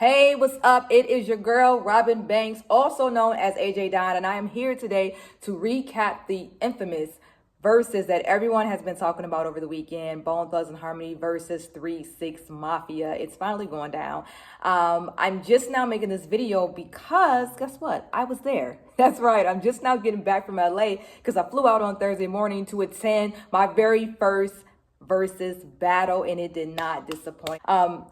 Hey, what's up? It is your girl, Robin Banks, also known as AJ Don, and I am here today to recap the infamous verses that everyone has been talking about over the weekend. Bone Thugs and Harmony versus 3-6 Mafia. It's finally going down. I'm just now making this video because guess what? I was there. That's right. I'm just now getting back from LA because I flew out on Thursday morning to attend my very first versus battle, and it did not disappoint.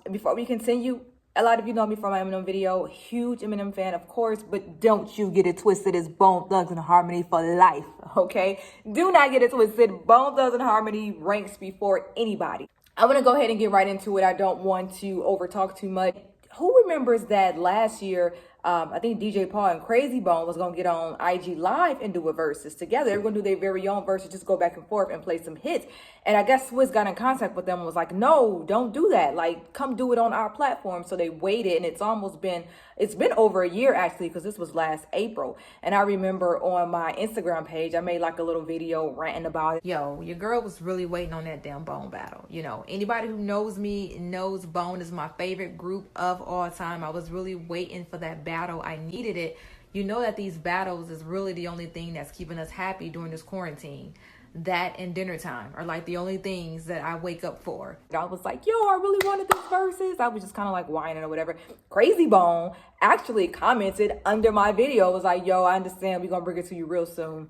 Before we continue, a lot of you know me from my Eminem video. Huge Eminem fan, of course, but don't you get it twisted. It's Bone Thugs and Harmony for life, okay? Do not get it twisted. Bone Thugs and Harmony ranks before anybody. I'm going to go ahead and get right into it. I don't want to overtalk too much. Who remembers that last year, I think DJ Paul and Crazy Bone was going to get on IG Live and do a versus together. They were going to do their very own versus, just go back and forth and play some hits. And I guess Swizz got in contact with them and was like, no, don't do that. Like, come do it on our platform. So they waited, and it's been over a year, actually, because this was last April. And I remember on my Instagram page, I made like a little video ranting about it. Yo, your girl was really waiting on that damn Bone battle. You know, anybody who knows me knows Bone is my favorite group of all time. I was really waiting for that battle. I needed it. You know that these battles is really the only thing that's keeping us happy during this quarantine. That and dinner time are like the only things that I wake up for. I was like, yo, I really wanted this versus. I was just kind of like whining or whatever. Crazy Bone actually commented under my video. It was like, yo, I understand. We're going to bring it to you real soon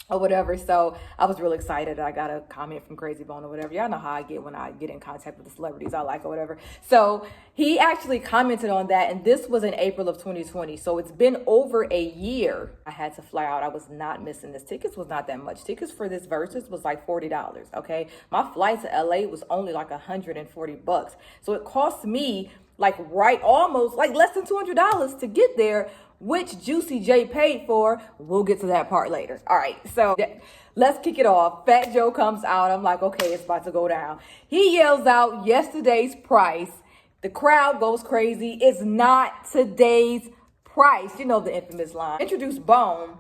or whatever. So I was real excited. I got a comment from Crazy Bone or whatever. Y'all know how I get when I get in contact with the celebrities I like or whatever. So he actually commented on that, and this was in April of 2020. So it's been over a year. I had to fly out. I was not missing this. Tickets was not that much. Tickets for this versus was like $40, okay? My flight to LA was only like $140. So it cost me like almost like less than $200 to get there, which Juicy J paid for. We'll get to that part later. All right, so let's kick it off. Fat Joe comes out. I'm like, okay, it's about to go down. He yells out yesterday's price. The crowd goes crazy. It's not today's price. You know the infamous line. Introduce Bone,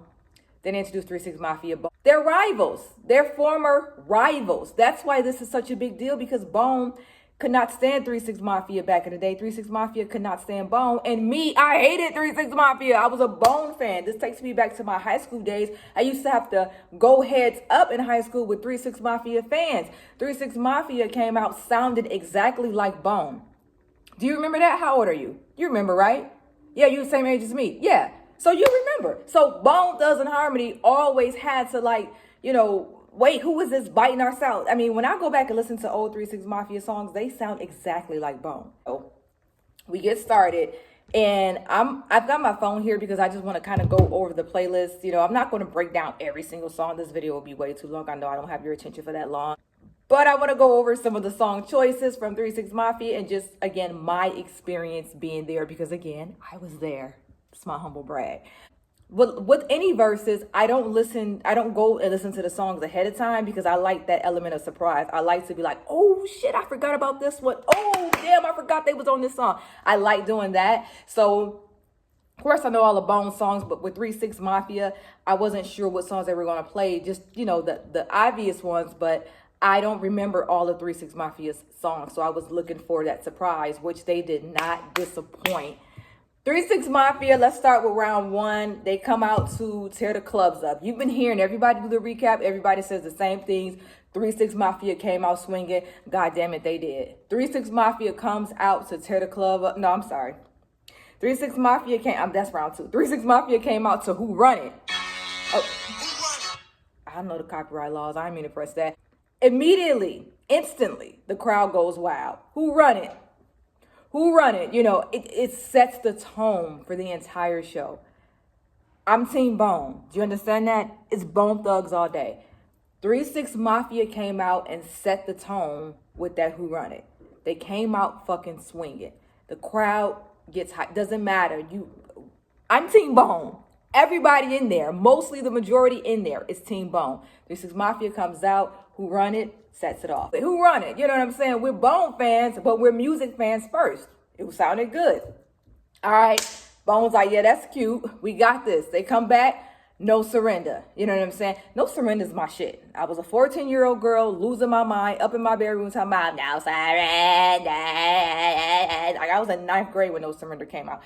then introduce 3-6 Mafia. They're rivals. They're former rivals. That's why this is such a big deal, because Bone could not stand 3-6 Mafia back in the day. 3-6 Mafia could not stand Bone. And me, I hated 3-6 Mafia. I was a Bone fan. This takes me back to my high school days. I used to have to go heads up in high school with 3-6 Mafia fans. 3-6 Mafia came out, sounded exactly like Bone. Do you remember that? How old are you? You remember, right? Yeah, you're the same age as me. Yeah. So you remember. So Bone Thugs and Harmony always had to, like, you know, wait, who is this biting our south? I mean, when I go back and listen to old 3-6 Mafia songs, they sound exactly like Bone. So we get started, and I've got my phone here because I just want to kind of go over the playlist. You know, I'm not going to break down every single song. This video will be way too long. I know I don't have your attention for that long. But I want to go over some of the song choices from 3-6 Mafia and just, again, my experience being there, because, again, I was there. It's my humble brag. With any verses, I don't go and listen to the songs ahead of time, because I like that element of surprise. I like to be like, oh shit, I forgot about this one. Oh damn, I forgot they was on this song. I like doing that. So of course I know all the Bone songs, but with 3-6 Mafia, I wasn't sure what songs they were going to play. Just, you know, the obvious ones, but I don't remember all of 3-6 Mafia's songs. So I was looking for that surprise, which they did not disappoint. 3-6 Mafia, let's start with round one. They come out to tear the clubs up. You've been hearing everybody do the recap. Everybody says the same things. 3-6 Mafia came out swinging. God damn it, they did. 3-6 Mafia comes out to tear the club up. No, I'm sorry. 3-6 Mafia that's round two. 3-6 Mafia came out to Who Run It. Oh, I know the copyright laws. I didn't mean to press that. Immediately, instantly, the crowd goes wild. Who Run It? Who Run It? You know, it sets the tone for the entire show. I'm Team Bone. Do you understand that? It's Bone Thugs all day. 3-6 Mafia came out and set the tone with that Who Run It. They came out fucking swinging. The crowd gets hot. Doesn't matter. I'm Team Bone. Everybody in there, mostly the majority in there, is Team Bone. 3-6 Mafia comes out. Who Run It? Sets it off. Who Run It? You know what I'm saying? We're Bone fans, but we're music fans first. It sounded good. All right. Bone's like, yeah, that's cute. We got this. They come back. No Surrender. You know what I'm saying? No Surrender is my shit. I was a 14-year-old girl losing my mind up in my bedroom talking about no surrender. Like I was in 9th grade when No Surrender came out.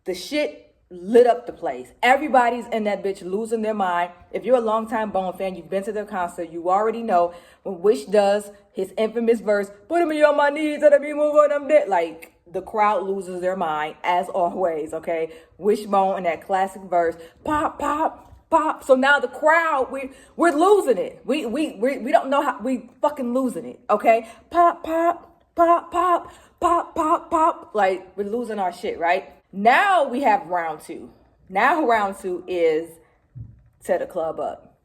The shit lit up the place. Everybody's in that bitch losing their mind. If you're a longtime Bone fan, you've been to their concert, you already know when Wish does his infamous verse, putting me on my knees and I be moving them dead. Like, the crowd loses their mind as always, okay? Wishbone and that classic verse, pop, pop, pop. So now the crowd, we're losing it. We don't know how, we fucking losing it, okay? Pop, pop, pop, pop, pop, pop, pop. Like, we're losing our shit, right? Now we have round 2. Now round 2 is Tear the Club Up.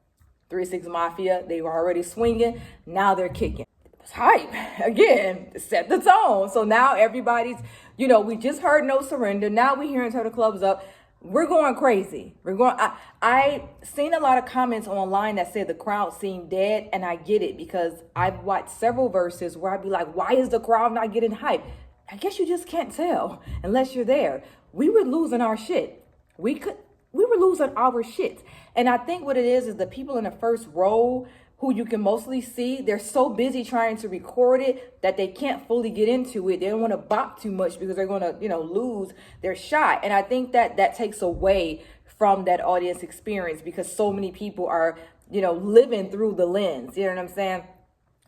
3-6 Mafia, they were already swinging. Now they're kicking. Hype again, set the tone. So now everybody's, we just heard No Surrender. Now we hearing Tear the Clubs Up. We're going crazy. I seen a lot of comments online that said the crowd seemed dead, and I get it because I've watched several verses where I'd be like, why is the crowd not getting hype? I guess you just can't tell unless you're there. We were losing our shit. We were losing our shit. And I think what it is the people in the first row who you can mostly see, they're so busy trying to record it that they can't fully get into it. They don't want to bop too much because they're going to, lose their shot. And I think that takes away from that audience experience because so many people are, living through the lens. You know what I'm saying?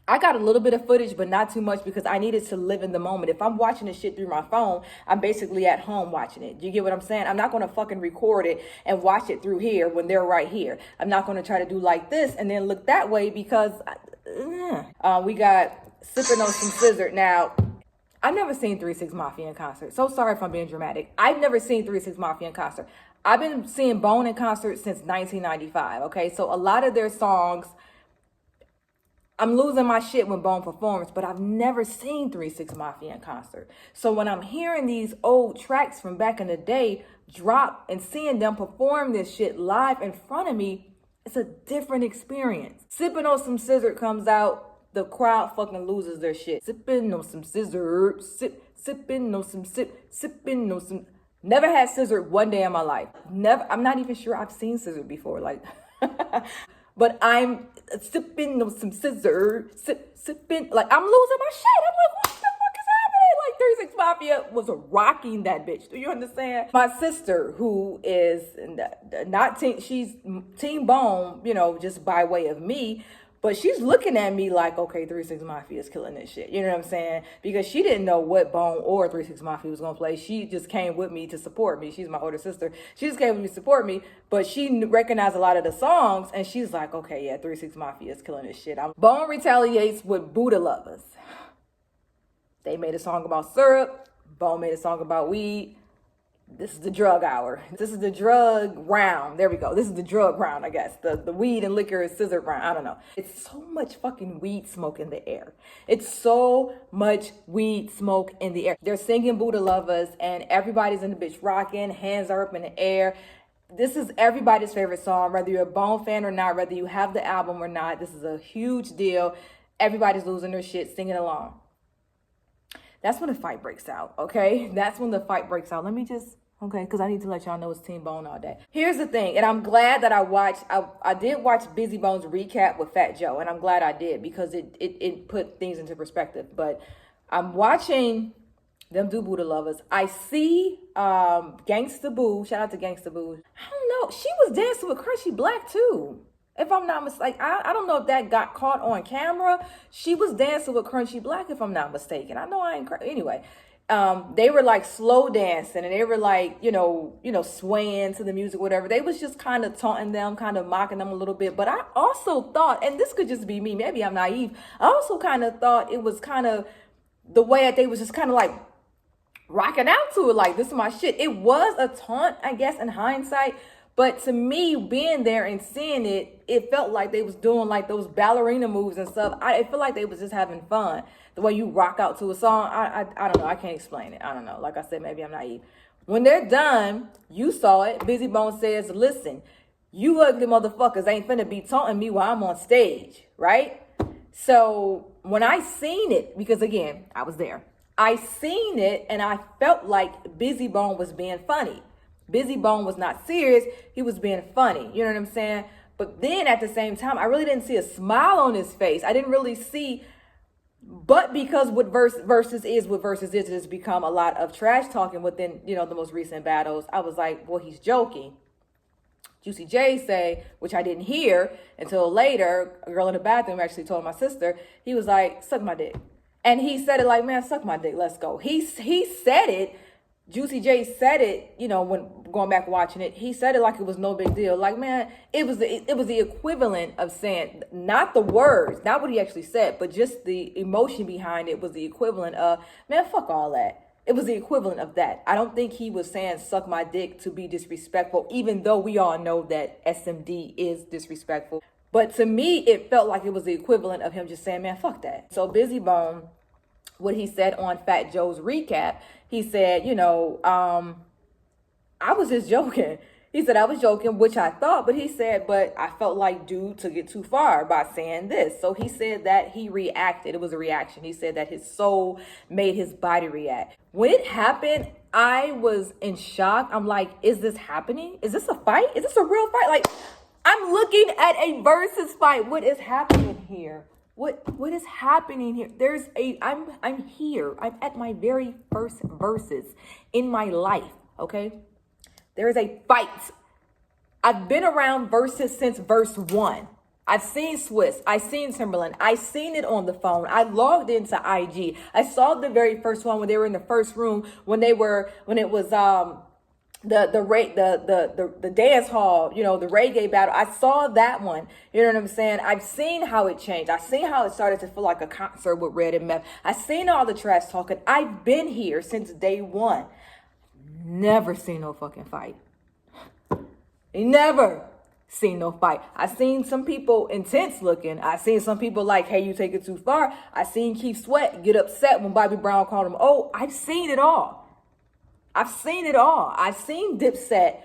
I got a little bit of footage, but not too much because I needed to live in the moment. If I'm watching this shit through my phone, I'm basically at home watching it. You get what I'm saying? I'm not going to fucking record it and watch it through here when they're right here. I'm not going to try to do like this and then look that way because we got Sipping on Some Scissor. Now, I've never seen 3-6 Mafia in concert. So sorry if I'm being dramatic. I've never seen 3-6 Mafia in concert. I've been seeing Bone in concert since 1995. Okay, so a lot of their songs, I'm losing my shit when Bone performs, but I've never seen 3-6 Mafia in concert. So when I'm hearing these old tracks from back in the day drop and seeing them perform this shit live in front of me, it's a different experience. Sipping on Some Scissor comes out, the crowd fucking loses their shit. Sipping on some scissor, sipping on some sipping on some. Never had scissor one day in my life. Never. I'm not even sure I've seen scissor before. Like, but I'm sipping on some scissor, sipping. Like, I'm losing my shit. I'm like, what the fuck is happening? Like, 3-6 Mafia was rocking that bitch. Do you understand? My sister, who is not she's Team Bone, just by way of me. But she's looking at me like, okay, 3-6 Mafia is killing this shit. You know what I'm saying? Because she didn't know what Bone or 3-6 Mafia was going to play. She just came with me to support me. She's my older sister. She just came with me to support me. But she recognized a lot of the songs. And she's like, okay, yeah, 3-6 Mafia is killing this shit. Bone retaliates with Buddha Lovers. They made a song about syrup. Bone made a song about weed. This is the drug hour. This is the drug round. There we go. This is the drug round, I guess. The weed and liquor scissor round. I don't know. It's so much fucking weed smoke in the air. It's so much weed smoke in the air. They're singing Buddha Lovers and everybody's in the bitch rocking. Hands are up in the air. This is everybody's favorite song, whether you're a Bone fan or not, whether you have the album or not. This is a huge deal. Everybody's losing their shit, singing along. That's when the fight breaks out, okay? That's when the fight breaks out. Let me just... Okay, because I need to let y'all know it's Team Bone all day. Here's the thing, and I'm glad that I did watch Busy Bone's recap with Fat Joe, and I'm glad I did because it put things into perspective. But I'm watching them do Buddha Lovers. I see Gangsta Boo, shout out to Gangsta Boo. I don't know, she was dancing with Crunchy Black too. If I'm not mistaken, I don't know if that got caught on camera. She was dancing with Crunchy Black, if I'm not mistaken. I know I ain't anyway. They were like slow dancing and they were like, swaying to the music, whatever. They was just kind of taunting them, kind of mocking them a little bit. But I also thought, and this could just be me, maybe I'm naive. I also kind of thought it was kind of the way that they was just kind of like rocking out to it. Like, this is my shit. It was a taunt, I guess, in hindsight. But to me, being there and seeing it, it felt like they was doing like those ballerina moves and stuff. I feel like they was just having fun. The way you rock out to a song, I don't know. I can't explain it. I don't know. Like I said, maybe I'm naive. When they're done, you saw it. Busy Bone says, listen, you ugly motherfuckers ain't finna be taunting me while I'm on stage, right? So when I seen it, because again, I was there. I seen it and I felt like Busy Bone was being funny. Busy Bone was not serious. He was being funny. You know what I'm saying? But then at the same time, I really didn't see a smile on his face. I didn't really see, but because what versus is, it has become a lot of trash talking within, you know, the most recent battles. I was like, well, he's joking. Juicy J say, which I didn't hear until later, a girl in the bathroom actually told my sister, he was like, suck my dick. And he said it like, man, suck my dick, let's go. He said it, Juicy J said it, you know, when going back watching it, he said it like it was no big deal. Like, man, it was the equivalent of saying, not the words, not what he actually said, but just the emotion behind it was the equivalent of, man, fuck all that. It was the equivalent of that. I don't think he was saying suck my dick to be disrespectful, even though we all know that SMD is disrespectful. But to me, it felt like it was the equivalent of him just saying, man, fuck that. So Busy Bone, what he said on Fat Joe's recap, he said, you know, I was just joking. He said, I was joking, which I thought, but he said, but I felt like dude took it too far by saying this. So he said that he reacted. It was a reaction. He said that his soul made his body react. When it happened, I was in shock. I'm like, is this happening? Is this a fight? Is this a real fight? Like, I'm looking at a versus fight. What is happening here? What is happening here? I'm here. I'm at my very first versus in my life, okay? There is a fight. I've been around versus since verse 1. I've seen Swiss. I've seen Timberland. I've seen it on the phone. I logged into IG. I saw the very first one when they were in the first room, when it was the dance hall, you know, the reggae battle. I saw that one. You know what I'm saying? I've seen how it changed. I've seen how it started to feel like a concert with Red and Meth. I've seen all the trash talking. I've been here since day one. Never seen no fucking fight. Never seen no fight. I seen some people intense looking. I seen some people like, hey, you take it too far. I seen Keith Sweat get upset when Bobby Brown called him. Oh, I've seen it all. I've seen it all. I've seen Dipset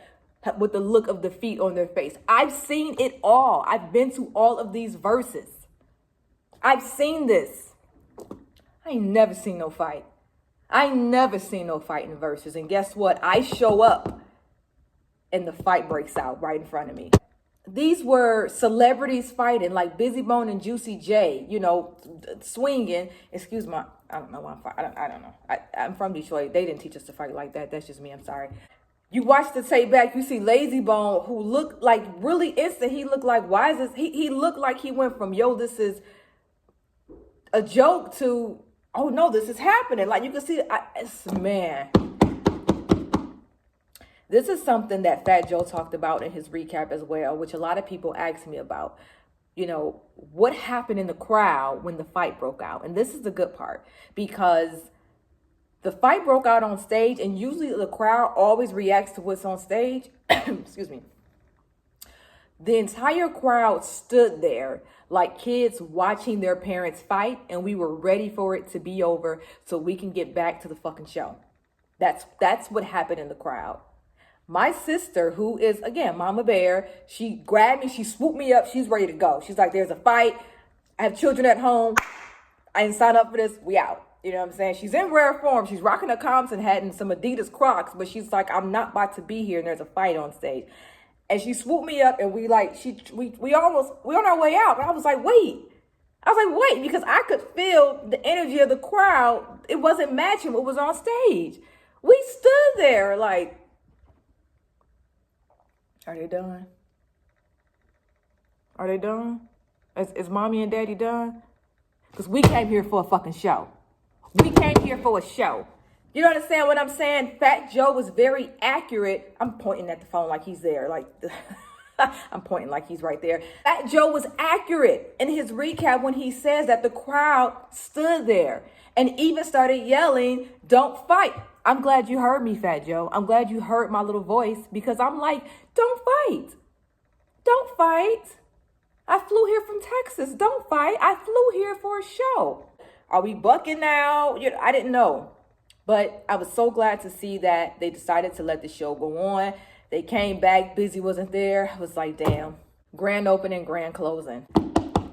with the look of defeat on their face. I've seen it all. I've been to all of these verses. I've seen this. I ain't never seen no fight. I never seen no fight in verses. And guess what? I show up and the fight breaks out right in front of me. These were celebrities fighting, like Busy Bone and Juicy J, you know, swinging. Excuse my, I don't know why I'm fighting. I don't know. I'm from Detroit. They didn't teach us to fight like that. That's just me. I'm sorry. You watch the tape back, you see Lazy Bone, who looked like really instant. He looked like, why is this? He looked like he went from, yo, this is a joke to, oh no, this is happening. Like you can see, man. This is something that Fat Joe talked about in his recap as well, which a lot of people ask me about. You know, what happened in the crowd when the fight broke out? And this is the good part, because the fight broke out on stage, and usually the crowd always reacts to what's on stage. Excuse me. The entire crowd stood there like kids watching their parents fight, and we were ready for it to be over so we can get back to the fucking show. That's what happened in the crowd. My sister, who is, again, Mama Bear, she grabbed me, she swooped me up, she's ready to go. She's like, there's a fight. I have children at home. I didn't sign up for this. We out. You know what I'm saying? She's in rare form. She's rocking a Compton hat and some Adidas Crocs, but she's like, I'm not about to be here, and there's a fight on stage. And she swooped me up, and we on our way out. And I was like, wait. Because I could feel the energy of the crowd. It wasn't matching what was on stage. We stood there like, are they done? Are they done? Is mommy and daddy done? Because we came here for a fucking show. We came here for a show. You don't understand what I'm saying? Fat Joe was very accurate. I'm pointing at the phone like he's there. Like, I'm pointing like he's right there. Fat Joe was accurate in his recap when he says that the crowd stood there and even started yelling, don't fight. I'm glad you heard me, Fat Joe. I'm glad you heard my little voice, because I'm like, don't fight. Don't fight. I flew here from Texas. Don't fight. I flew here for a show. Are we bucking now? I didn't know. But I was so glad to see that they decided to let the show go on. They came back. Busy wasn't there. I was like, damn. Grand opening, grand closing.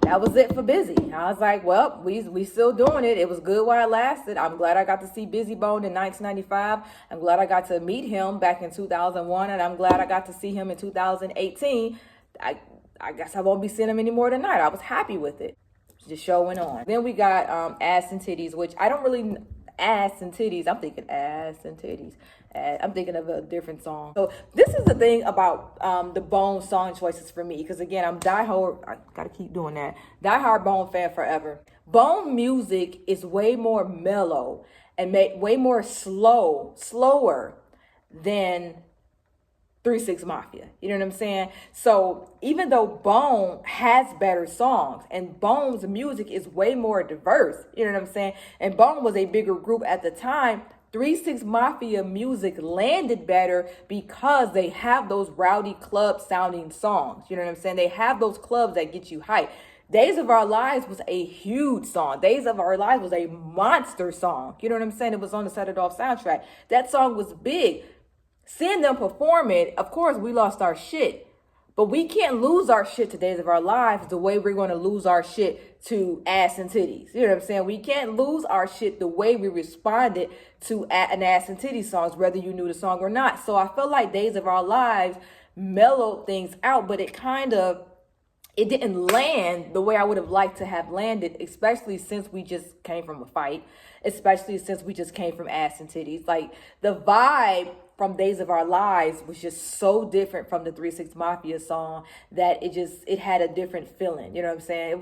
that was it for Busy. I was like, well, we still doing it. It was good while it lasted. I'm glad I got to see Busy Bone in 1995. I'm glad I got to meet him back in 2001, and I'm glad I got to see him in 2018. I guess I won't be seeing him anymore tonight. I was happy with it. The show went on. Then we got Ass and Titties, which I don't really ass and titties. I'm thinking ass and titties. I'm thinking of a different song. So this is the thing about the Bone song choices for me, because again, I'm diehard. I gotta keep doing that. Diehard Bone fan forever. Bone music is way more mellow and way more slower than 3-6 Mafia. You know what I'm saying? So even though Bone has better songs and Bone's music is way more diverse, you know what I'm saying? And Bone was a bigger group at the time, 3-6 Mafia music landed better because they have those rowdy club sounding songs. You know what I'm saying? They have those clubs that get you hyped. Days of Our Lives was a huge song. Days of Our Lives was a monster song. You know what I'm saying? It was on the Set It Off soundtrack. That song was big. Seeing them perform it, of course, we lost our shit. But we can't lose our shit to Days of Our Lives the way we're going to lose our shit to Ass and Titties. You know what I'm saying? We can't lose our shit the way we responded to an Ass and Titties songs, whether you knew the song or not. So I feel like Days of Our Lives mellowed things out, but it didn't land the way I would have liked to have landed, especially since we just came from a fight, especially since we just came from Ass and Titties. Like, the vibe from Days of Our Lives was just so different from the 3-6 Mafia song that it had a different feeling. You know what I'm saying?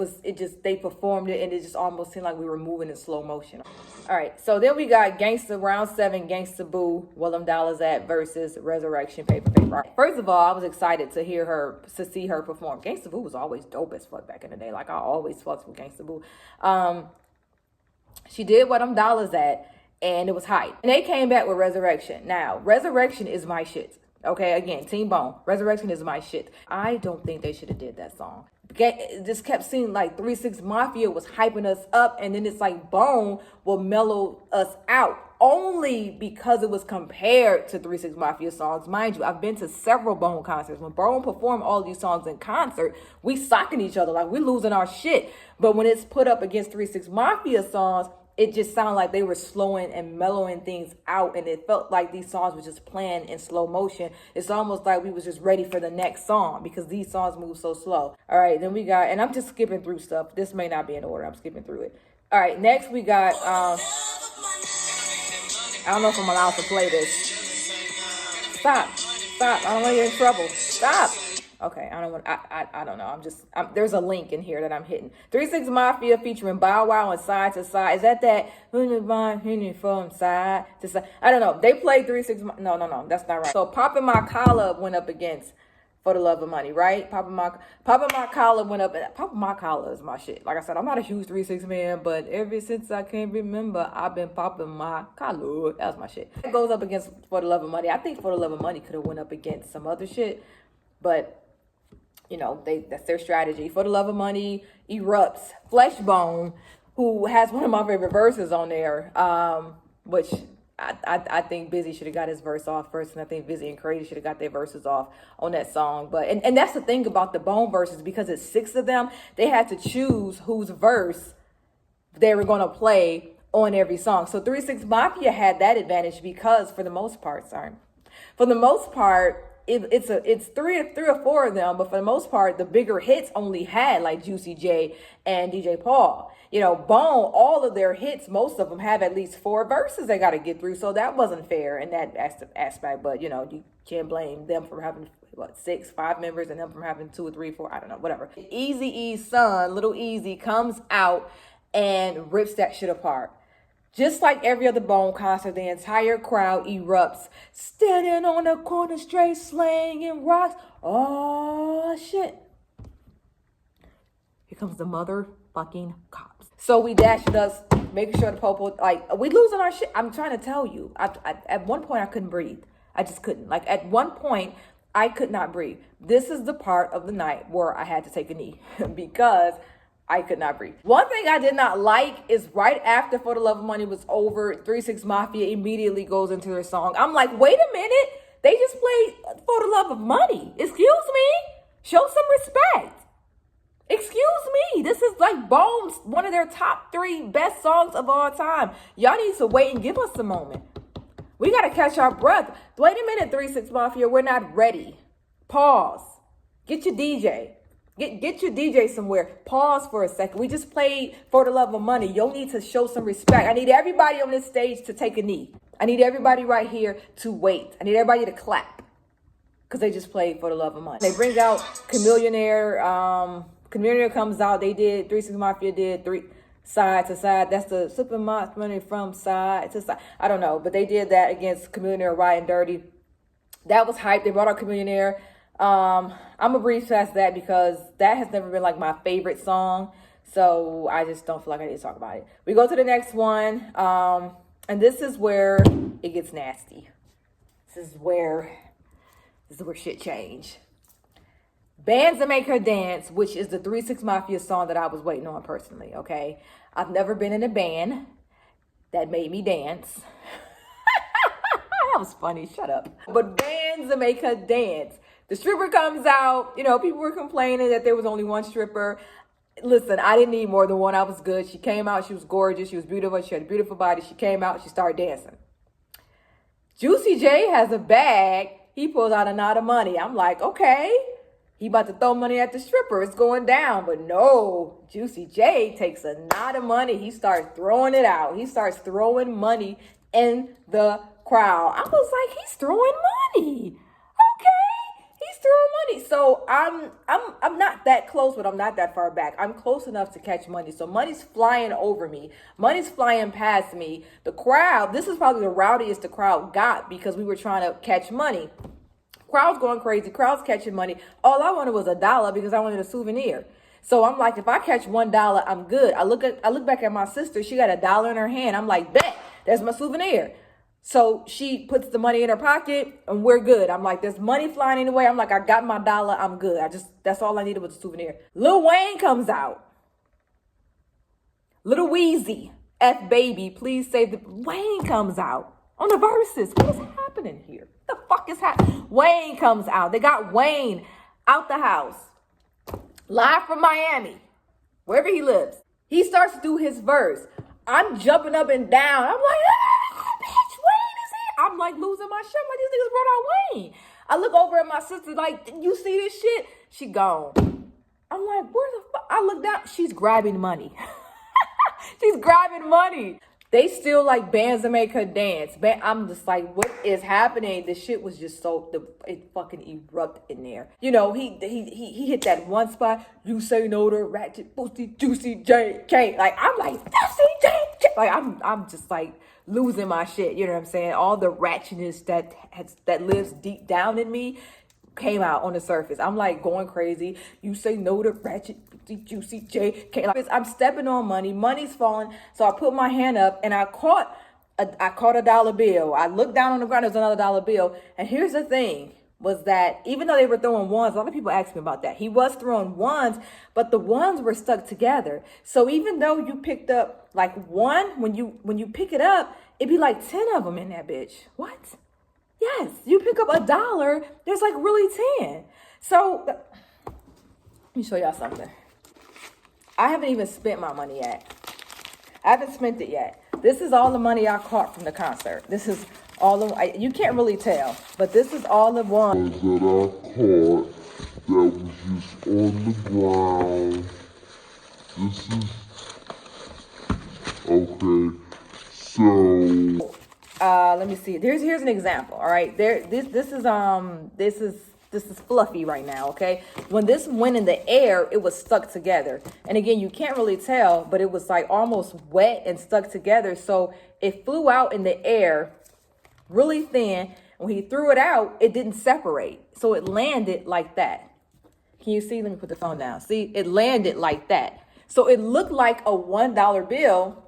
They performed it and it just almost seemed like we were moving in slow motion. All right, so then we got Gangsta Round 7, Gangsta Boo, Where Them Dollars At versus Resurrection, Paper. First of all, I was excited to see her perform. Gangsta Boo was always dope as fuck back in the day. Like, I always fucked with Gangsta Boo. She did Where Them Dollars At, and it was hype. And they came back with Resurrection. Now, Resurrection is my shit. Okay, again, Team Bone. Resurrection is my shit. I don't think they should have did that song. It just kept seeming like 3-6 Mafia was hyping us up, and then it's like Bone will mellow us out only because it was compared to 3-6 Mafia songs. Mind you, I've been to several Bone concerts. When Bone performed all these songs in concert, we socking each other like we losing our shit. But when it's put up against 3-6 Mafia songs, it just sounded like they were slowing and mellowing things out, and it felt like these songs were just playing in slow motion. It's almost like we was just ready for the next song because these songs move so slow. All right, then we got, and I'm just skipping through stuff. This may not be in order. I'm skipping through it. All right, next we got, I don't know if I'm allowed to play this. Stop. I don't want to get in trouble. Stop. Okay, I don't want. I don't know. There's a link in here that I'm hitting. 3-6 Mafia featuring Bow Wow and Side to Side. Is that from side to side? I don't know. They played 3-6. No, that's not right. So Poppin' My Collar went up against For the Love of Money, right? Poppin' My Collar went up. Poppin' My Collar is my shit. Like I said, I'm not a huge 3-6 man, but ever since I can remember, I've been popping my collar. That's my shit. It goes up against For the Love of Money. I think For the Love of Money could have went up against some other shit, but you know, that's their strategy. For the Love of Money erupts Fleshbone, who has one of my favorite verses on there, which I think Busy should have got his verse off first, and I think Busy and Crazy should have got their verses off on that song. But and that's the thing about the Bone verses, because it's 6 of them, they had to choose whose verse they were going to play on every song. So 3-6 Mafia had that advantage because for the most part, it's three or four of them, but for the most part, the bigger hits only had like Juicy J and DJ Paul. You know, Bone, all of their hits, most of them have at least 4 verses they got to get through. So that wasn't fair in that aspect. But, you know, you can't blame them for having, 5 members and them from having 2 or 3, 4, I don't know, whatever. Eazy-E's son, Little Easy, comes out and rips that shit apart. Just like every other Bone concert, the entire crowd erupts. Standing on the corner straight, slanging rocks. Oh, shit. Here comes the motherfucking cops. So we dashed us, making sure the popo, like, we losing our shit. I'm trying to tell you. At one point, I couldn't breathe. I just couldn't. Like, at one point, I could not breathe. This is the part of the night where I had to take a knee because I could not breathe. One thing I did not like is right after For the Love of Money was over, 3-6 Mafia immediately goes into their song. I'm like, wait a minute. They just played For the Love of Money. Excuse me? Show some respect. Excuse me, this is like Bones, one of their top 3 best songs of all time. Y'all need to wait and give us a moment. We gotta catch our breath. Wait a minute, 3 Mafia, we're not ready. Pause. Get your DJ. Get your DJ somewhere. Pause for a second. We just played For the Love of Money. You'll need to show some respect. I need everybody on this stage to take a knee. I need everybody right here to wait. I need everybody to clap. Because they just played For the Love of Money. They bring out Chameleonaire. Chameleonaire comes out. They did, 3 Mafia did 3 side to side. That's the sipping my money from side to side. I don't know. But they did that against Chameleonaire, Riding Dirty. That was hype. They brought out Chameleonaire. I'm gonna breeze past that because that has never been like my favorite song. So I just don't feel like I need to talk about it. We go to the next one. And this is where it gets nasty. This is where shit change. Bands That Make Her Dance, which is the 3 Mafia song that I was waiting on personally, okay? I've never been in a band that made me dance. That was funny, shut up. But Bands That Make Her Dance. The stripper comes out, you know, people were complaining that there was only one stripper. Listen, I didn't need more than one, I was good. She came out, she was gorgeous, she was beautiful, she had a beautiful body. She came out, she started dancing. Juicy J has a bag, he pulls out a knot of money. I'm like, okay. He about to throw money at the stripper. It's going down. But no, Juicy J takes a knot of money. He starts throwing it out. He starts throwing money in the crowd. I was like, he's throwing money. Okay, he's throwing money. So I'm not that close, but I'm not that far back. I'm close enough to catch money. So money's flying over me. Money's flying past me. The crowd, this is probably the rowdiest the crowd got because we were trying to catch money. Crowd's going crazy. Crowd's catching money. All I wanted was $1 because I wanted a souvenir. So I'm like, if I catch $1, I'm good. I look back at my sister. She got $1 in her hand. I'm like, bet, that's my souvenir. So she puts the money in her pocket and we're good. I'm like, there's money flying anyway. I'm like, I got my $1. I'm good. That's all I needed was a souvenir. Lil Wayne comes out. Little Weezy, F Baby, please save the. Wayne comes out on the verses. What is happening here? What the fuck is happening? Wayne comes out. They got Wayne out the house. Live from Miami, wherever he lives. He starts to do his verse. I'm jumping up and down. I'm like, bitch, Wayne is here. I'm like losing my shit. Like, these niggas brought out Wayne. I look over at my sister like, you see this shit? She gone. I'm like, where the fuck? I look down. She's grabbing money. She's grabbing money. They still like Bands That Make Her Dance. I'm just like, what is happening? The shit was just it fucking erupted in there. You know, he hit that one spot. You say no to ratchet, pussy, juicy JK. Like, I'm like, juicy JK. Like, I'm just like losing my shit. You know what I'm saying? All the ratchetness that lives deep down in me came out on the surface. I'm like going crazy. You say no to ratchet, juicy JK. Like, I'm stepping on money. Money's falling. So I put my hand up and I caught a dollar bill. I looked down on the ground. There's another dollar bill. And here's the thing was that even though they were throwing ones, a lot of people asked me about that. He was throwing ones, but the ones were stuck together. So even though you picked up like one, when you pick it up, it'd be like 10 of them in that bitch. What? Yes, you pick up $1, there's like really 10. So, let me show y'all something. I haven't even spent my money yet. I haven't spent it yet. This is all the money I caught from the concert. This is all of, you can't really tell, but this is all the ones that I caught that was just on the ground. This is, okay, so. Let me see. Here's an example. All right. This is fluffy right now. Okay. When this went in the air, it was stuck together. And again, you can't really tell, but it was like almost wet and stuck together. So it flew out in the air really thin. When he threw it out, it didn't separate. So it landed like that. Can you see? Let me put the phone down. See, it landed like that. So it looked like a $1 bill.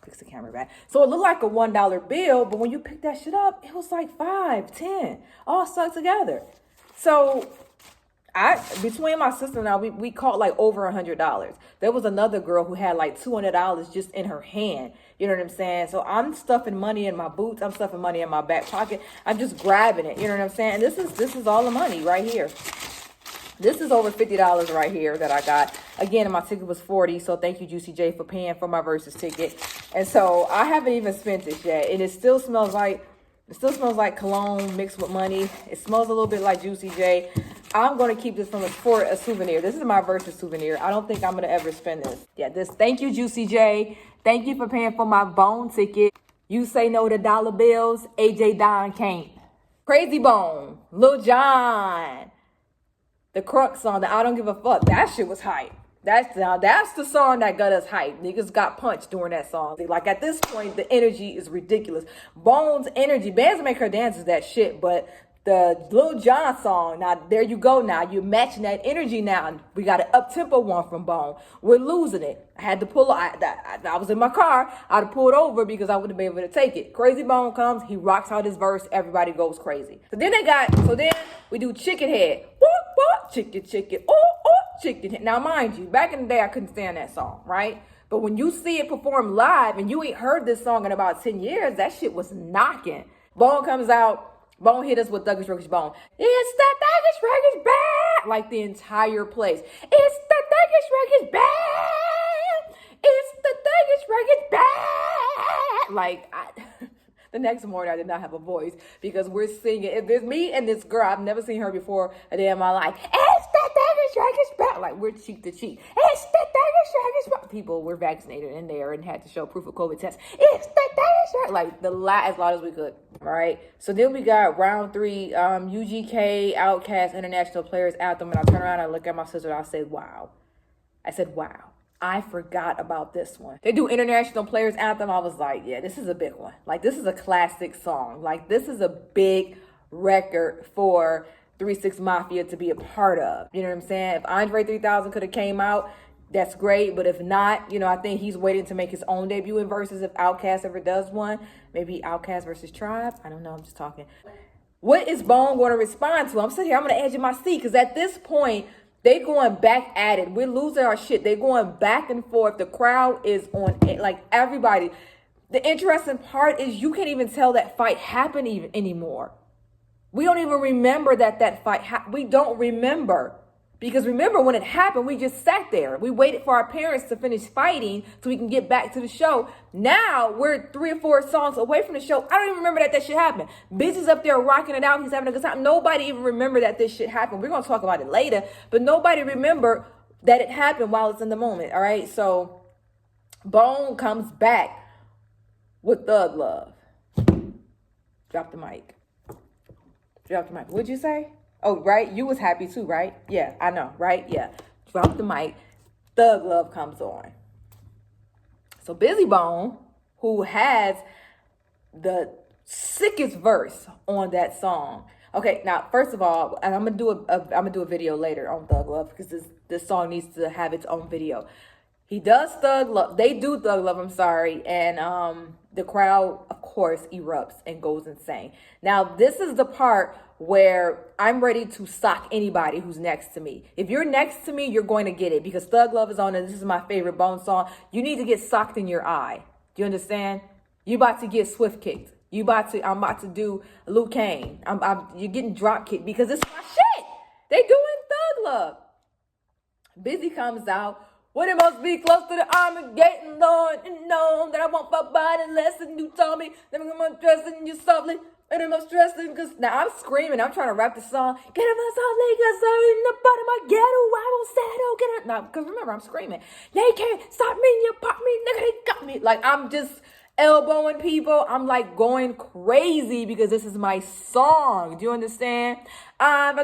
Fix the camera back. So it looked like a $1 bill, but when you pick that shit up, it was like 5, 10, all stuck together. So between my sister and I, we caught like over $100. There was another girl who had like $200 just in her hand. You know what I'm saying? So I'm stuffing money in my boots. I'm stuffing money in my back pocket. I'm just grabbing it. You know what I'm saying? And this is all the money right here. This is over $50 right here that I got. Again, and my ticket was $40. So thank you, Juicy J, for paying for my Versus ticket. And so I haven't even spent this yet. And it still smells like cologne mixed with money. It smells a little bit like Juicy J. I'm going to keep this for a souvenir. This is my Versus souvenir. I don't think I'm going to ever spend this. Yeah, thank you, Juicy J. Thank you for paying for my Bone ticket. You say no to dollar bills. AJ Don can't. Crazy Bone. Lil Jon. The Crunk song, the I Don't Give a Fuck. That shit was hype. That's the song that got us hype. Niggas got punched during that song. Like, at this point, the energy is ridiculous. Bone's energy, bands make her dance is that shit, but the Lil Jon song, now there you go now. You're matching that energy now. We got an up-tempo one from Bone. We're losing it. I had to pull, I was in my car. I had to pull it over because I wouldn't be able to take it. Crazy Bone comes, he rocks out his verse, everybody goes crazy. So then we do Chicken Head. Whoop, whoop, chicken, chicken, oh, oh, chicken head. Now, mind you, back in the day, I couldn't stand that song, right? But when you see it performed live and you ain't heard this song in about 10 years, that shit was knocking. Bone comes out. Bone hit us with Thuggish Ruggish Bone. It's the Thuggish Ruggish Band. Like the entire place. It's the Thuggish Ruggish Band. It's the Thuggish Ruggish Band. Like, the next morning I did not have a voice because we're singing. If there's me and this girl, I've never seen her before a day in my life. It's the Thuggish Ruggish Band. Like, we're cheek to cheek. It's the Thuggish Ruggish Band. People were vaccinated in there and had to show proof of COVID test. It's the Thuggish Ruggish. Like, as loud as we could. Right, so then we got round 3, UGK, Outkast, International Players Anthem, and I turn around and I look at my sister and I said, wow. I forgot about this one. They do International Players Anthem. I was like, yeah, this is a big one. Like, this is a classic song. Like, this is a big record for 3 Mafia to be a part of. You know what I'm saying? If Andre 3000 could have came out, that's great. But if not, you know, I think he's waiting to make his own debut in Versus if Outkast ever does one. Maybe Outkast versus Tribe. I don't know. I'm just talking. What is Bone going to respond to? I'm sitting here. I'm going to edge of my seat because at this point, they going back at it. We're losing our shit. They're going back and forth. The crowd is on it. Like, everybody. The interesting part is you can't even tell that fight happened even anymore. We don't even remember that fight. We don't remember. Because remember when it happened, we just sat there. We waited for our parents to finish fighting so we can get back to the show. Now we're 3 or 4 songs away from the show. I don't even remember that shit happened. Busy's up there rocking it out. He's having a good time. Nobody even remember that this shit happened. We're going to talk about it later. But nobody remember that it happened while it's in the moment. All right. So Bone comes back with Thug Love. Drop the mic. Drop the mic. What'd you say? Oh, right? You was happy too, right? Yeah, I know, right? Yeah. Drop the mic. Thug Love comes on. So Busy Bone, who has the sickest verse on that song. Okay, now, first of all, and I'm gonna do a video later on Thug Love because this song needs to have its own video. He does Thug Love. They do Thug Love, I'm sorry. And the crowd, of course, erupts and goes insane. Now, this is the part where I'm ready to sock anybody who's next to me. If you're next to me, you're going to get it because Thug Love is on and this is my favorite Bone song. You need to get socked in your eye. Do you understand? You about to get swift kicked. I'm about to do Luke Kane. You're getting drop kicked because it's my shit. They doing Thug Love. Busy comes out. When it must be close to the Armageddon, Lord, and know that I want my body less than you told me. Then I'm dressing you softly, and I'm stressing because now I'm screaming. I'm trying to rap the song. Get him a song, niggas are in the bottom of my ghetto. I won't settle. Get it now, because remember I'm screaming. They can't stop me. You pop me, nigga. They got me. Like I'm just elbowing people. I'm like going crazy because this is my song. Do you understand? Like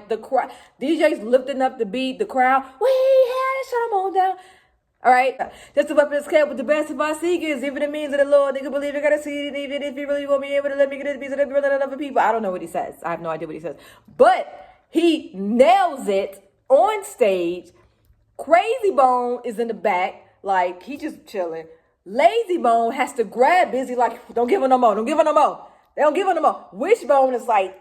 the crowd, DJ's lifting up the beat, the crowd, we had to shut them all down. All right, just a weapon is kept with the best of our seekers. Even the means of the Lord, they can believe you gotta see it. Even if you really want me able to let me get it, because other people. I don't know what he says. I have no idea what he says, but he nails it on stage. Crazy Bone is in the back, like he just chilling. Lazy Bone has to grab Busy, like don't give her no more, don't give her no more. They don't give her no more. Wishbone is like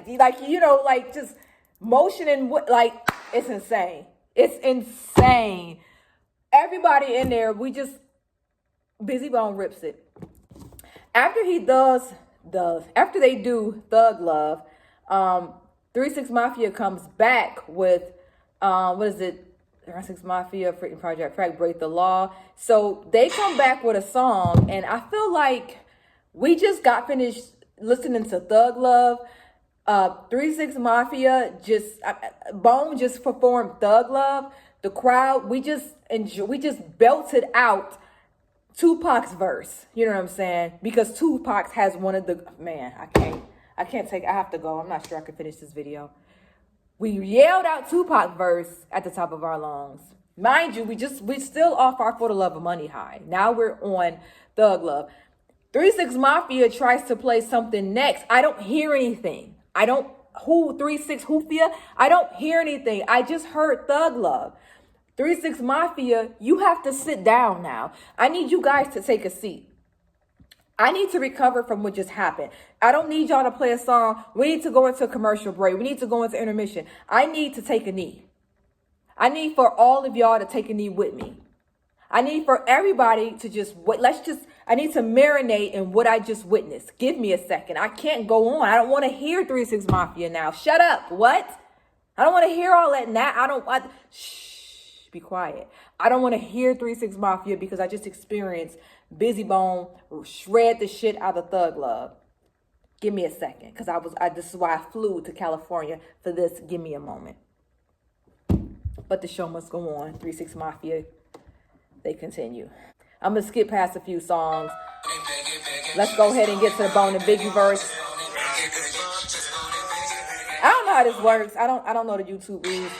you know, like just motioning, like it's insane. It's insane. Everybody in there, Busy Bone rips it. After he does after they do Thug Love, 3 6 Mafia comes back with what is it? 6 Mafia, Freaking Project Crack, Break the Law. So they come back with a song, and I feel like we just got finished listening to Thug Love. 3 6 Mafia Bone just performed Thug Love. The crowd, we just belted out Tupac's verse. You know what I'm saying? Because Tupac has one of the, man, I have to go. I'm not sure I can finish this video. We yelled out Tupac verse at the top of our lungs. Mind you, we still off our For the Love of Money high. Now we're on Thug Love. 3 6 Mafia tries to play something next. I don't hear anything. 3 6 Mafia? I don't hear anything. I just heard Thug Love. 3 6 Mafia, you have to sit down now. I need you guys to take a seat. I need to recover from what just happened. I don't need y'all to play a song. We need to go into a commercial break. We need to go into intermission. I need to take a knee. I need for all of y'all to take a knee with me. I need for everybody to just wait. I need to marinate in what I just witnessed. Give me a second. I can't go on. I don't want to hear 3 6 Mafia now. Shut up. What? I don't want to hear all that now. Shh, be quiet. I don't want to hear 3 6 Mafia because I just experienced Busy Bone shred the shit out of Thug Love. Give me a second, because this is why I flew to California for this. Give me a moment. But the show must go on. 3 6 Mafia, they continue. I'm gonna skip past a few songs. Let's go ahead and get to the Bone and Biggie verse. I don't know how this works. I don't know the YouTube rules.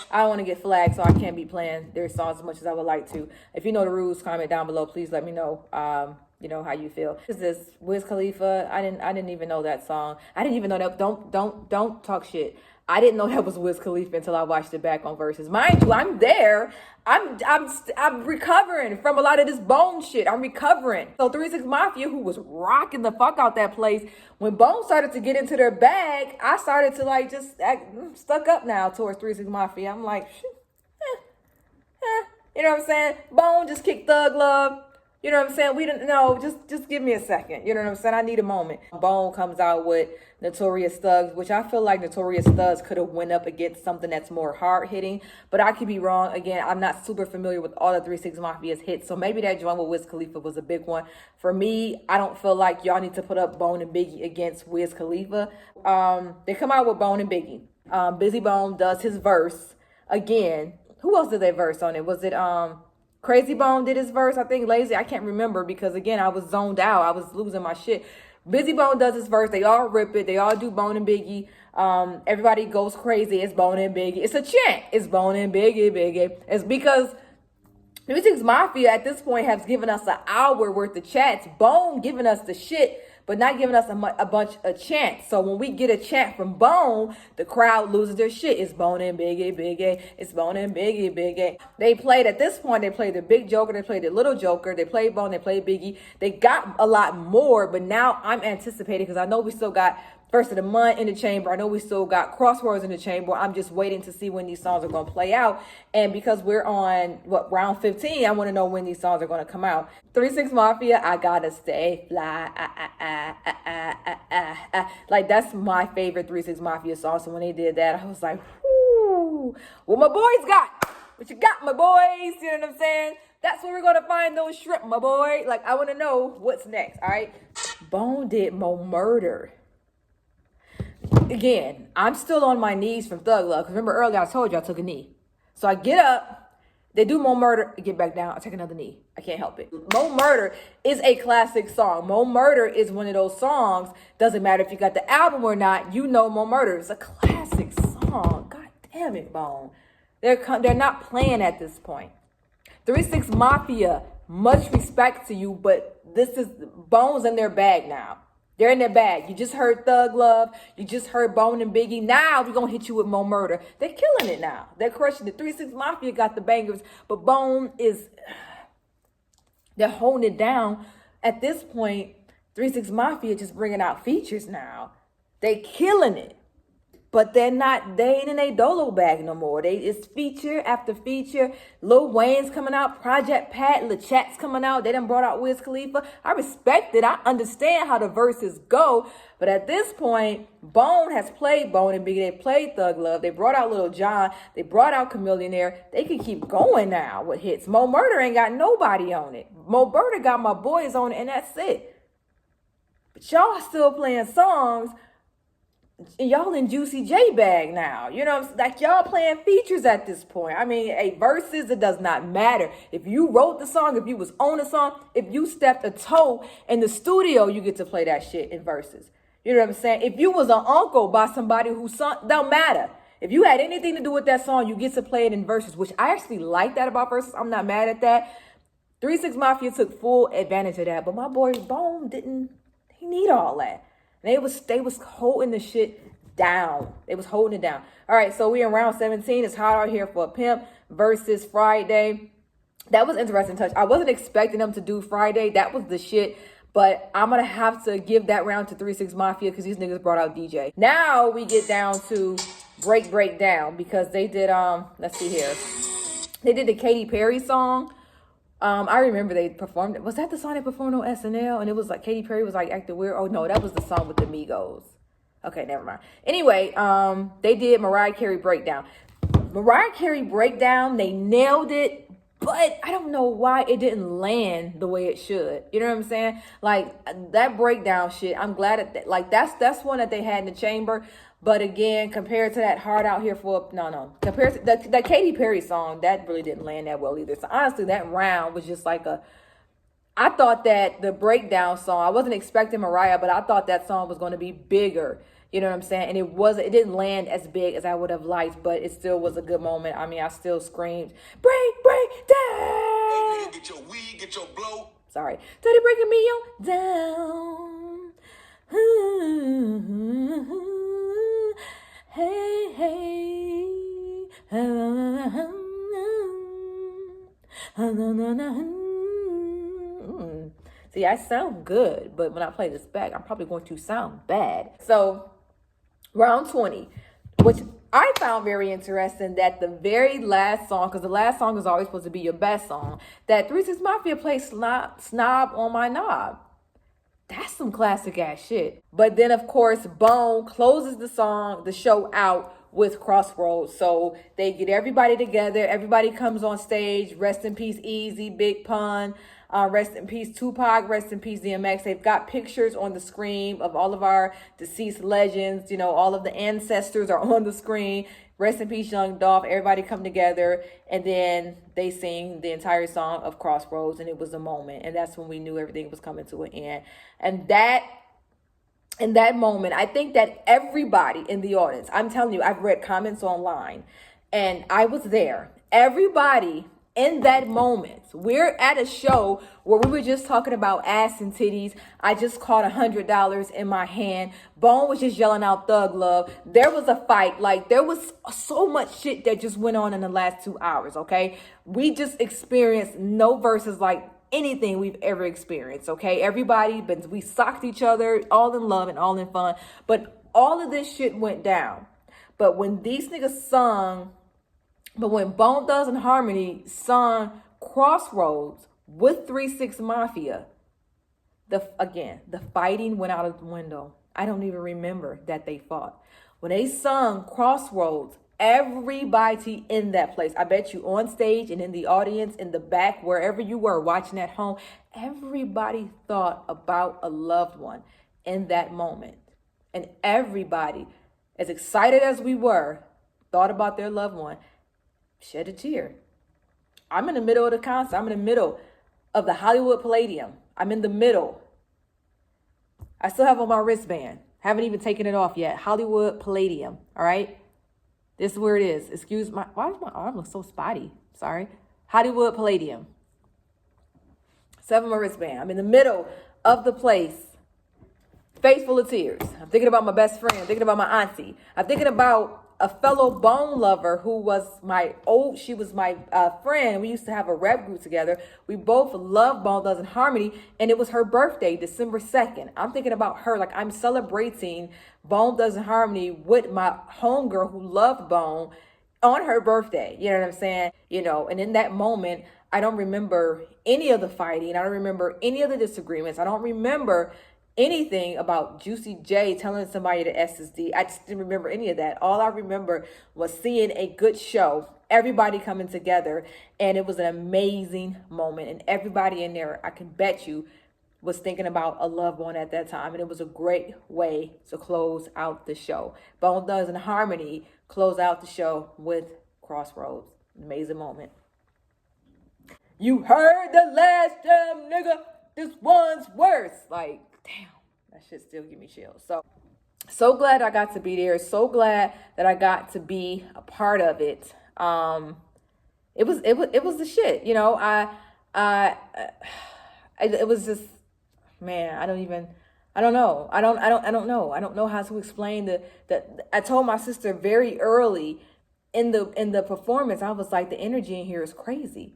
I don't want to get flagged, so I can't be playing their songs as much as I would like to. If you know the rules, comment down below. Please let me know. You know how you feel. Is this Wiz Khalifa? I didn't even know that song. I didn't even know that. Don't talk shit. I didn't know that was Wiz Khalifa until I watched it back on Versus. Mind you, I'm there. I'm recovering from a lot of this Bone shit. I'm recovering. So 3 6 Mafia, who was rocking the fuck out that place, when Bone started to get into their bag, I started to just act stuck up now towards 3 6 Mafia. I'm like, you know what I'm saying? Bone just kicked Thug Love. You know what I'm saying? We didn't know. Just give me a second. You know what I'm saying? I need a moment. Bone comes out with Notorious Thugs, which I feel like Notorious Thugs could have went up against something that's more hard hitting, but I could be wrong. Again, I'm not super familiar with all the 3 6 Mafia's hits, so maybe that joint with Wiz Khalifa was a big one. For me, I don't feel like y'all need to put up Bone and Biggie against Wiz Khalifa. They come out with Bone and Biggie. Busy Bone does his verse again. Who else did they verse on it? Was it Crazy Bone did his verse? I think Lazy. I can't remember because, again, I was zoned out. I was losing my shit. Busy Bone does his verse. They all rip it. They all do Bone and Biggie. Everybody goes crazy. It's Bone and Biggie. It's a chant. It's Bone and Biggie, Biggie. It's because 3 6 Mafia at this point has given us an hour worth of chats. Bone giving us the shit, but not giving us a bunch of chants. So when we get a chant from Bone, the crowd loses their shit. It's Bone and Biggie, Biggie. It's Bone and Biggie, Biggie. They played, at this point, they played the Big Joker. They played the Little Joker. They played Bone. They played Biggie. They got a lot more, but now I'm anticipating because I know we still got First of the Month in the chamber. I know we still got Crossroads in the chamber. I'm just waiting to see when these songs are going to play out. And because we're on, round 15, I want to know when these songs are going to come out. 3 6 Mafia, I gotta stay fly. Like, that's my favorite 3 6 Mafia song. So when they did that, I was like, whoo, what my boys got? What you got, my boys? You know what I'm saying? That's where we're going to find those shrimp, my boy. Like, I want to know what's next, all right? Bone did Mo Murder. Again, I'm still on my knees from Thug Love. Because remember earlier I told you I took a knee. So I get up, they do Mo Murder, I get back down, I take another knee. I can't help it. Mo Murder is a classic song. Mo Murder is one of those songs, doesn't matter if you got the album or not, you know Mo Murder. It's a classic song. God damn it, Bone. They're not playing at this point. 3 6 Mafia, much respect to you, but this is Bone's in their bag now. They're in their bag. You just heard Thug Love. You just heard Bone and Biggie. Now we're going to hit you with Mo Murder. They're killing it now. They're crushing it. 3 6 Mafia got the bangers, but Bone is, they're holding it down. At this point, 3 6 Mafia just bringing out features now. They killing it. But they ain't in a dolo bag no more. It's feature after feature. Lil Wayne's coming out, Project Pat, Lil Chat's coming out. They done brought out Wiz Khalifa. I respect it. I understand how the verses go. But at this point, Bone has played Bone and Biggie. They played Thug Love. They brought out Lil Jon. They brought out Chamillionaire. They can keep going now with hits. Mo Murder ain't got nobody on it. Mo Murder got my boys on it, and that's it. But y'all still playing songs. Y'all in Juicy J bag now. You know what I'm saying? Like, y'all playing features at this point. I mean, verses, it does not matter. If you wrote the song, if you was on the song, if you stepped a toe in the studio, you get to play that shit in verses. You know what I'm saying? If you was an uncle by somebody who sung, don't matter. If you had anything to do with that song, you get to play it in verses, which I actually like that about verses. I'm not mad at that. 3 Six Mafia took full advantage of that, but my boy Bone he need all that. They was holding the shit down. They was holding it down. All right, so we in round 17. It's hot out here for a pimp versus Friday. That was interesting touch. I wasn't expecting them to do Friday. That was the shit. But I'm going to have to give that round to 3 Six Mafia because these niggas brought out DJ. Now we get down to Break Down because they did, let's see here. They did the Katy Perry song. I remember they performed it. Was that the song they performed on SNL? And it was like Katy Perry was like acting weird. Oh no, that was the song with the Migos. Okay, never mind. Anyway, they did Mariah Carey Breakdown. Mariah Carey Breakdown, they nailed it, but I don't know why it didn't land the way it should. You know what I'm saying? Like that breakdown shit, I'm glad that like that's one that they had in the chamber. But again, compared to that Hard Out Here for compared to that Katy Perry song, that really didn't land that well either. So honestly, that round was just like I thought that the breakdown song, I wasn't expecting Mariah, but I thought that song was going to be bigger. You know what I'm saying? And it didn't land as big as I would have liked, but it still was a good moment. I mean, I still screamed, break down. Hey, get your weed, get your blow. Sorry. Steady breaking me down. Hey. See, I sound good, but when I play this back, I'm probably going to sound bad. So, round 20, which I found very interesting, that the very last song, because the last song is always supposed to be your best song, that 3 Six Mafia plays Snob on My Knob. That's some classic ass shit. But then, of course, Bone closes the show out with Crossroads. So they get everybody together. Everybody comes on stage. Rest in peace, Easy, Big Pun. Rest in peace, Tupac. Rest in peace, DMX. They've got pictures on the screen of all of our deceased legends. You know, all of the ancestors are on the screen. Rest in peace, Young Dolph. Everybody come together, and then they sing the entire song of Crossroads, and it was a moment. And that's when we knew everything was coming to an end. And in that moment, I think that everybody in the audience, I'm telling you, I've read comments online, and I was there. Everybody in that moment, we're at a show where we were just talking about ass and titties. I just caught $100 in my hand. Bone was just yelling out Thug Love. There was a fight. Like, there was so much shit that just went on in the last 2 hours, okay? We just experienced no verses like anything we've ever experienced, okay? We socked each other, all in love and all in fun. But all of this shit went down. But when these niggas sung... But when Bone Thugs and Harmony sung Crossroads with 3 Six Mafia, the fighting went out of the window. I don't even remember that they fought. When they sung Crossroads, everybody in that place, I bet you on stage and in the audience, in the back, wherever you were watching at home, everybody thought about a loved one in that moment. And everybody, as excited as we were, thought about their loved one. Shed a tear. I'm in the middle of the concert. I'm in the middle of the Hollywood Palladium. I'm in the middle. I still have on my wristband. Haven't even taken it off yet. Hollywood Palladium. All right. This is where it is. Why does my arm look so spotty? Sorry. Hollywood Palladium. Still have on my wristband. I'm in the middle of the place. Face full of tears. I'm thinking about my best friend. I'm thinking about my auntie. I'm thinking about a fellow Bone lover who was she was my friend. We used to have a rap group together. We both loved Bone Thugs and Harmony, and it was her birthday, December 2nd. I'm thinking about her, like I'm celebrating Bone Thugs and Harmony with my homegirl who loved Bone on her birthday. You know what I'm saying? You know, and in that moment, I don't remember any of the fighting. I don't remember any of the disagreements. I don't remember anything about Juicy J telling somebody to SSD. I just didn't remember any of that. All I remember was seeing a good show, everybody coming together, and it was an amazing moment. And everybody in there, I can bet you, was thinking about a loved one at that time. And it was a great way to close out the show. Bone Thugs and Harmony close out the show with Crossroads. Amazing moment. You heard the last damn nigga. This one's worse. Like, damn, that shit still give me chills. So glad I got to be there. So glad that I got to be a part of it. It was the shit. You know, it was just, man, I don't know. I don't know. I don't know how to explain that. I told my sister very early in the performance, I was like, the energy in here is crazy.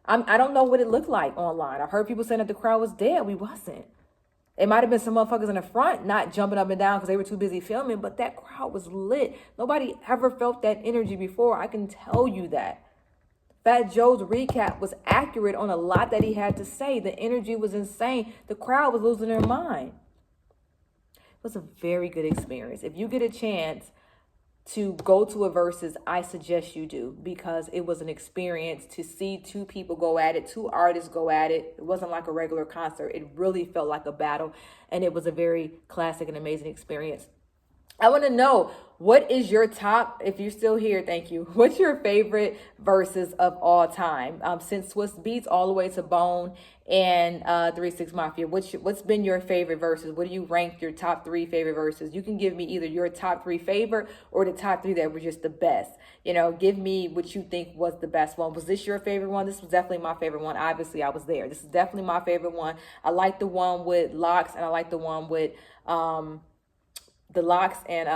I don't know what it looked like online. I've heard people saying that the crowd was dead. We wasn't. It might have been some motherfuckers in the front not jumping up and down because they were too busy filming, but that crowd was lit. Nobody ever felt that energy before. I can tell you that. Fat Joe's recap was accurate on a lot that he had to say. The energy was insane. The crowd was losing their mind. It was a very good experience. If you get a chance to go to a Versus, I suggest you do, because it was an experience to see two people go at it, two artists go at it. It wasn't like a regular concert. It really felt like a battle, and it was a very classic and amazing experience. I want to know, what is your top, if you're still here, thank you. What's your favorite Versus of all time? Since Swiss Beats all the way to Bone and 3 Mafia, what's been your favorite Versus? What do you rank your top 3 favorite Versus? You can give me either your top 3 favorite or the top 3 that were just the best. You know, give me what you think was the best one. Was this your favorite one? This was definitely my favorite one. Obviously, I was there. This is definitely my favorite one. I like the one with Locks, and I like the one with the Locks and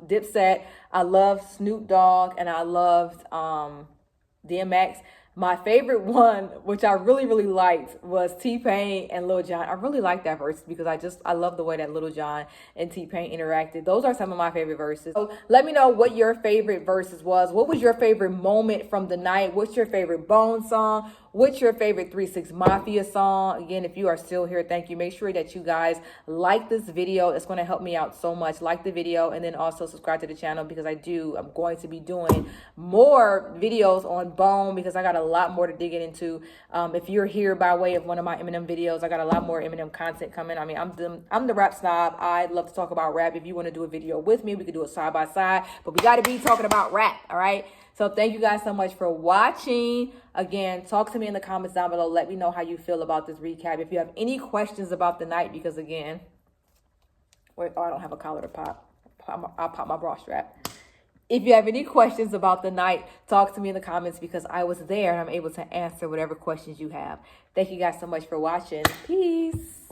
Dipset. I loved Snoop Dogg, and I loved DMX. My favorite one, which I really, really liked, was T-Pain and Lil Jon. I really like that verse because I love the way that Lil Jon and T-Pain interacted. Those are some of my favorite verses. So let me know what your favorite verses was. What was your favorite moment from the night? What's your favorite Bone song? What's your favorite 3 Mafia song? Again, if you are still here, thank you. Make sure that you guys like this video. It's going to help me out so much. Like the video, and then also subscribe to the channel, because I'm going to be doing more videos on Bone, because I got a lot more to dig into. If you're here by way of one of my Eminem videos, I got a lot more Eminem content coming. I mean, I'm the rap snob. I love to talk about rap. If you want to do a video with me, we could do it side by side, but we got to be talking about rap. All right. So thank you guys so much for watching. Again, talk to me in the comments down below. Let me know how you feel about this recap. If you have any questions about the night, because again, I don't have a collar to pop. I'll pop my bra strap. If you have any questions about the night, talk to me in the comments, because I was there and I'm able to answer whatever questions you have. Thank you guys so much for watching. Peace.